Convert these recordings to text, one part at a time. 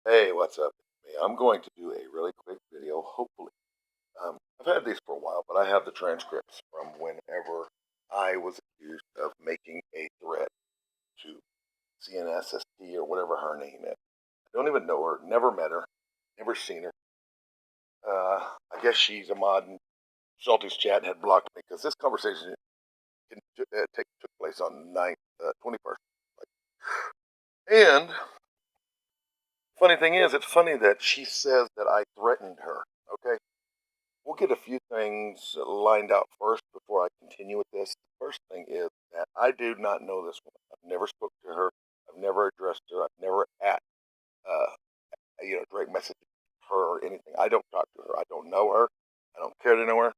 Hey, what's up? I'm going to do a really quick video, hopefully. I've had these for a while, but I have the transcripts from whenever I was accused of making a threat to CNSST or whatever her name is. I don't even know her, never met her, never seen her. I guess she's a mod in Salty's chat and had blocked me because this conversation took place on 21st. And funny thing is, it's funny that she says that I threatened her. Okay, we'll get a few things lined out first before I continue with this. The first thing is that I do not know this woman. I've never spoken to her. I've never addressed her. I've never uh, direct messaged her or anything. I don't talk to her. I don't know her. I don't care to know her.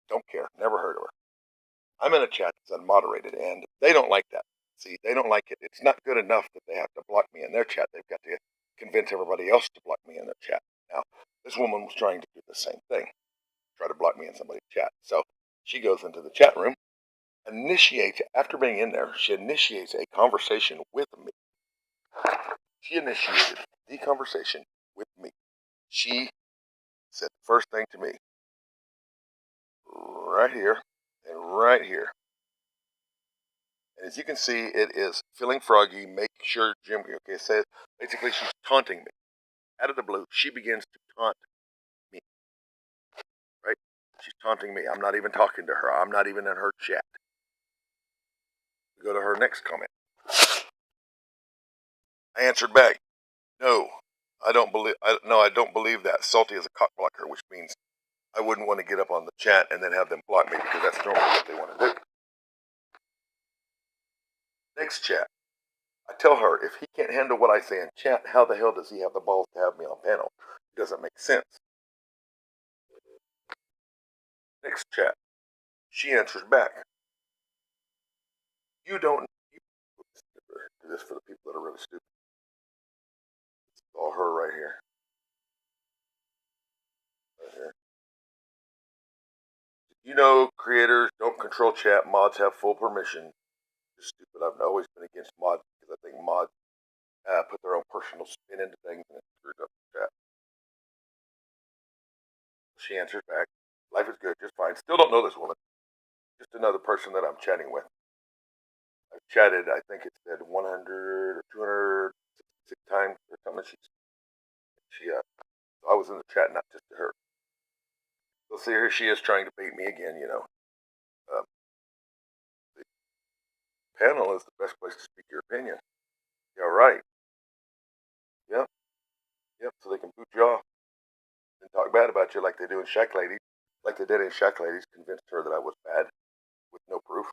Don't care. Never heard of her. I'm in a chat that's unmoderated, and they don't like that. See, they don't like it. It's not good enough that they have to block me in their chat. They've got to convince everybody else to block me in their chat. Now, this woman was trying to do the same thing. Try to block me in somebody's chat. So she goes into the chat room, initiates, after being in there, she initiates a conversation with me. She initiated the conversation with me. She said the first thing to me, right here and right here. And as you can see, it is feeling froggy, make sure Jim, okay, says, basically she's taunting me. Out of the blue, she begins to taunt me, right? She's taunting me. I'm not even talking to her. I'm not even in her chat. We go to her next comment. I answered back, no, I don't believe that. Salty is a cock blocker, which means I wouldn't want to get up on the chat and then have them block me because that's normally what they want to do. Next chat. I tell her, if he can't handle what I say in chat, how the hell does he have the balls to have me on panel? It doesn't make sense. Next chat. She answers back. You don't. Do this for the people that are really stupid. It's all her right here. Right here. You know, creators don't control chat. Mods have full permission. It's stupid. I've always been against mods because I think mods put their own personal spin into things and it screws up the chat. She answers back. Life is good, just fine. Still don't know this woman. Just another person that I'm chatting with. I've chatted, I think it said 100 or 266 times or something. I was in the chat, not just to her. So see, here she is trying to bait me again, you know. The panel is the best place to speak your opinion. Yeah, right. Yep, yep, so they can boot you off and talk bad about you like they do in Shack Ladies. Like they did in Shack Ladies, convinced her that I was bad with no proof.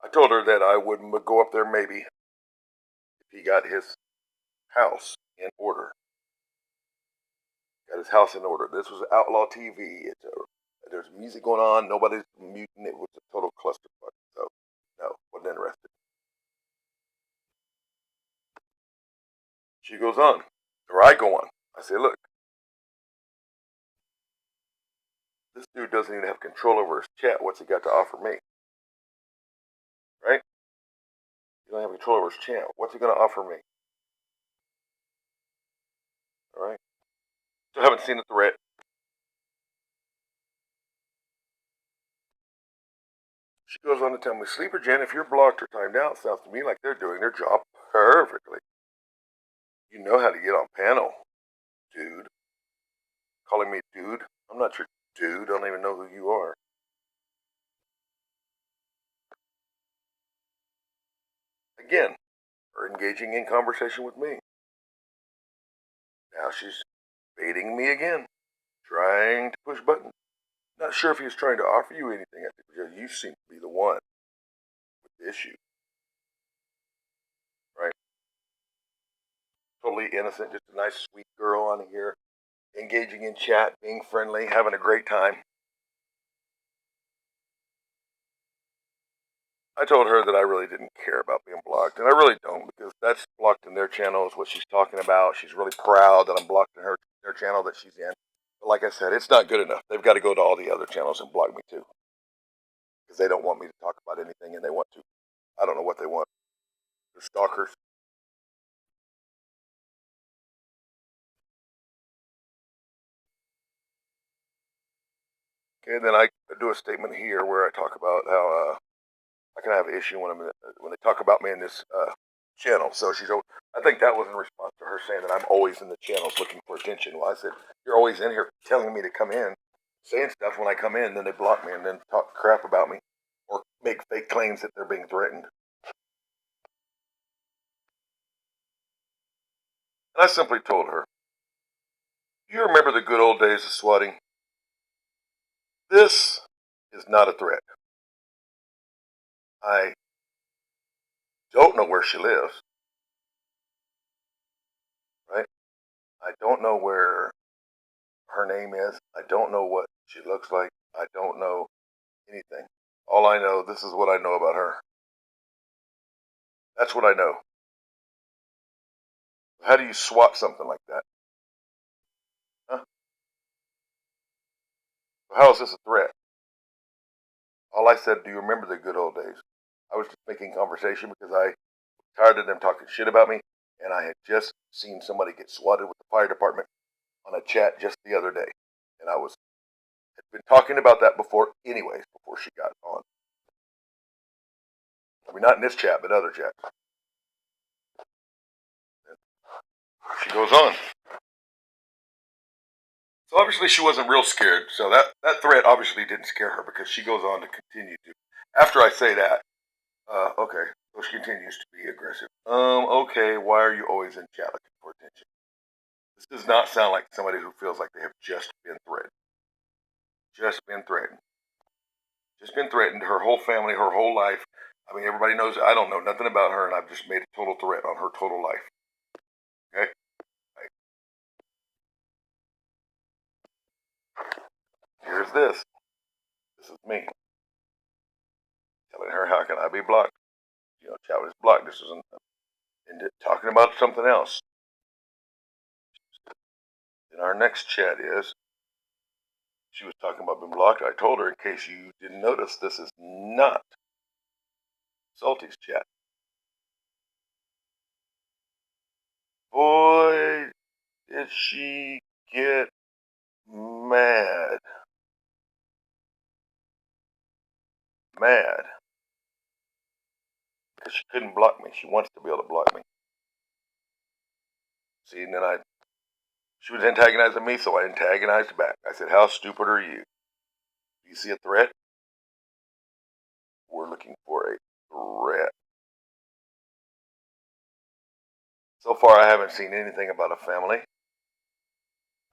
I told her that I would go up there maybe if he got his house in order. Got his house in order. This was Outlaw TV. There's music going on. Nobody's muting. It was a total clusterfuck. So, no, wasn't interested. She goes on, or I go on. I say, look, this dude doesn't even have control over his chat. What's he got to offer me? Right? He doesn't have control over his chat. What's he going to offer me? All right? Still haven't seen the threat. She goes on to tell me, Sleeper Jen, if you're blocked or timed out, sounds to me like they're doing their job perfectly. You know how to get on panel, dude. Calling me dude? I'm not your dude. I don't even know who you are. Again, her engaging in conversation with me. Now she's baiting me again, trying to push buttons. Not sure if he was trying to offer you anything, because you seem to be the one with the issue. Right? Totally innocent, just a nice, sweet girl on here, engaging in chat, being friendly, having a great time. I told her that I really didn't care about being blocked, and I really don't, because that's blocked in their channel is what she's talking about. She's really proud that I'm blocked in their channel that she's in. But like I said, it's not good enough. They've got to go to all the other channels and block me too, because they don't want me to talk about anything, and they want to. I don't know what they want. They're stalkers. And then I do a statement here where I talk about how I can have an issue when they talk about me in this channel. So I think that was in response to her saying that I'm always in the channels looking for attention. Well, I said, you're always in here telling me to come in, saying stuff when I come in, then they block me and then talk crap about me or make fake claims that they're being threatened. And I simply told her, you remember the good old days of swatting? This is not a threat. I don't know where she lives, right? I don't know where her name is. I don't know what she looks like. I don't know anything. All I know, this is what I know about her. That's what I know. How do you swat something like that? Huh? How is this a threat? All I said, do you remember the good old days? I was just making conversation because I was tired of them talking shit about me, and I had just seen somebody get swatted with the fire department on a chat just the other day. And I had been talking about that before anyways, before she got on. I mean, not in this chat, but other chats. She goes on. So obviously she wasn't real scared. So that threat obviously didn't scare her because she goes on to continue to. After I say that, okay, so she continues to be aggressive. Okay, why are you always in chat looking for attention? This does not sound like somebody who feels like they have just been threatened. Just been threatened. Just been threatened. Her whole family, her whole life. I mean, everybody knows I don't know nothing about her, and I've just made a total threat on her total life. Okay? Right. Here's this. This is me. Telling her, how can I be blocked? You know, chat was blocked. This isn't. And talking about something else. And our next chat is, she was talking about being blocked. I told her, in case you didn't notice, this is not Salty's chat. Boy, did she get mad. Mad. Because she couldn't block me. She wants to be able to block me. See, and then she was antagonizing me, so I antagonized back. I said, how stupid are you? Do you see a threat? We're looking for a threat. So far, I haven't seen anything about a family.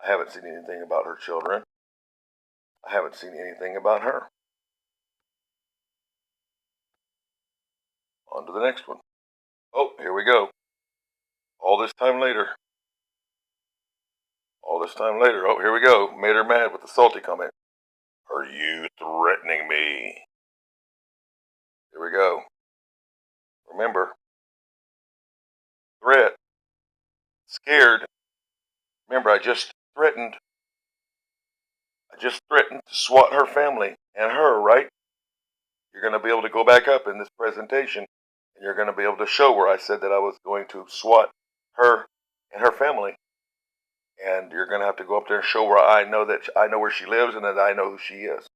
I haven't seen anything about her children. I haven't seen anything about her. On to the next one. Oh, here we go. All this time later. All this time later. Oh, here we go. Made her mad with the salty comment. Are you threatening me? Here we go. Remember. Threat. Scared. Remember, I just threatened to swat her family and her, right? You're going to be able to go back up in this presentation and you're going to be able to show where I said that I was going to swat her and her family. And you're going to have to go up there and show where I know where she lives and that I know who she is.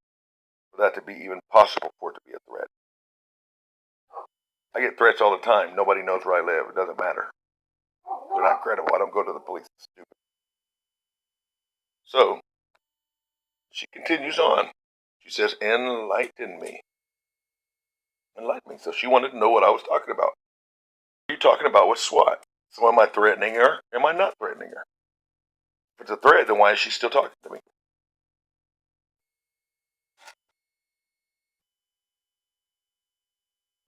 For that to be even possible for it to be a threat. I get threats all the time. Nobody knows where I live. It doesn't matter. They're not credible. I don't go to the police. It's stupid. So, she continues on. She says, enlighten me. Enlighten me. So she wanted to know what I was talking about. What are you talking about with SWAT? So am I threatening her? Am I not threatening her? If it's a threat, then why is she still talking to me?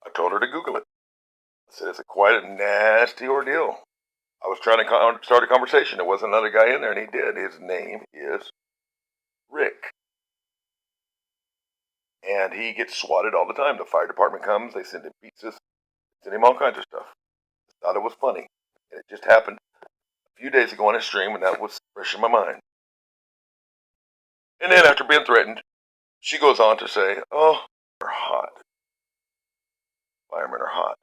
I told her to Google it. I said, it's quite a nasty ordeal. I was trying to start a conversation. There wasn't another guy in there, and he did. His name is Rick. And he gets swatted all the time. The fire department comes, they send him pizzas, send him all kinds of stuff. I thought it was funny. And it just happened a few days ago on his stream, and that was fresh in my mind. And then after being threatened, she goes on to say, oh, they're hot. Firemen are hot.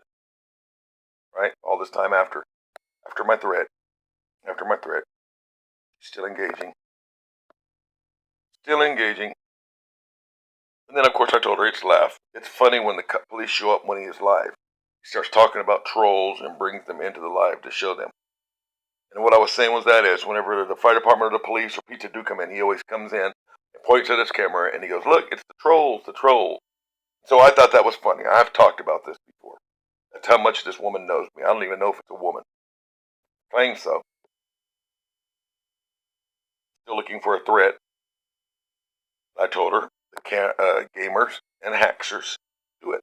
Right? All this time after my threat, still engaging. And then, of course, I told her it's laugh. It's funny when the police show up when he is live. He starts talking about trolls and brings them into the live to show them. And what I was saying was that is whenever the fire department or the police or pizza do come in, he always comes in and points at his camera and he goes, look, it's the trolls, the trolls. So I thought that was funny. I've talked about this before. That's how much this woman knows me. I don't even know if it's a woman. Claims so. Still looking for a threat. I told her the gamers and hackers do it.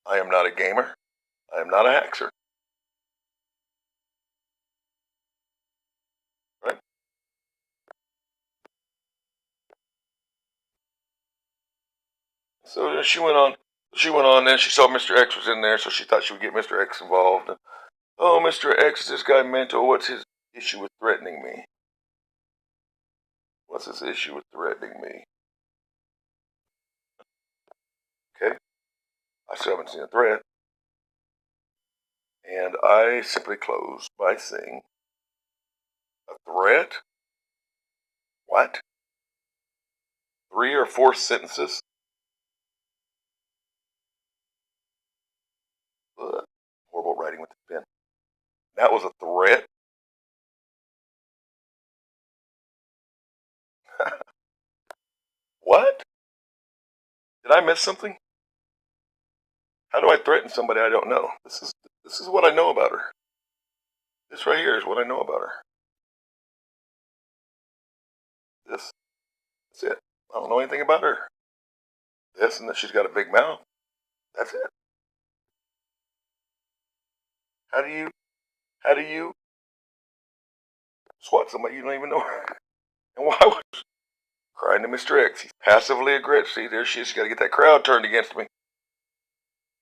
I am not a gamer. I am not a hacker. Right? So she went on. Then she saw Mr. X was in there, so she thought she would get Mr. X involved. And, oh, Mr. X, is this guy mental? What's his issue with threatening me? What's his issue with threatening me? Okay. I still haven't seen a threat. And I simply close by saying, a threat? What? 3 or 4 sentences? Ugh. Horrible writing with the pen. That was a threat? What? Did I miss something? How do I threaten somebody I don't know? This is what I know about her. This right here is what I know about her. That's it. I don't know anything about her. This and that she's got a big mouth. That's it. How do you swat somebody you don't even know her? And why would crying to Mr. X? He's passively aggressive. See, there she is. She's got to get that crowd turned against me.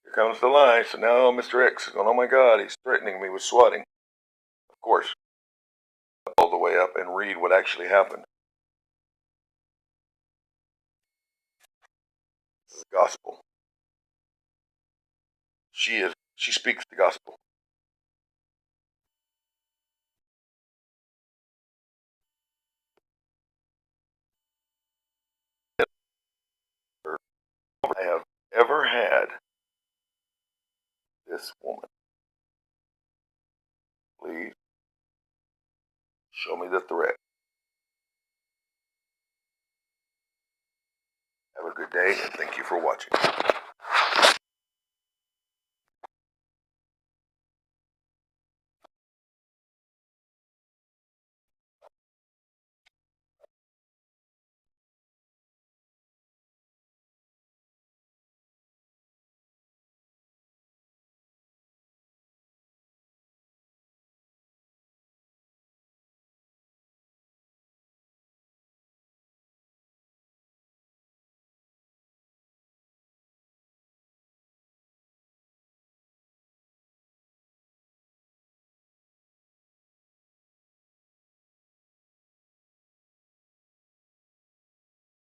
Here comes the lie. So now Mr. X is going, oh my God, he's threatening me with swatting. Of course, all the way up and read what actually happened. This is gospel. She speaks the gospel. I have ever had this woman. Please show me the threat. Have a good day and thank you for watching.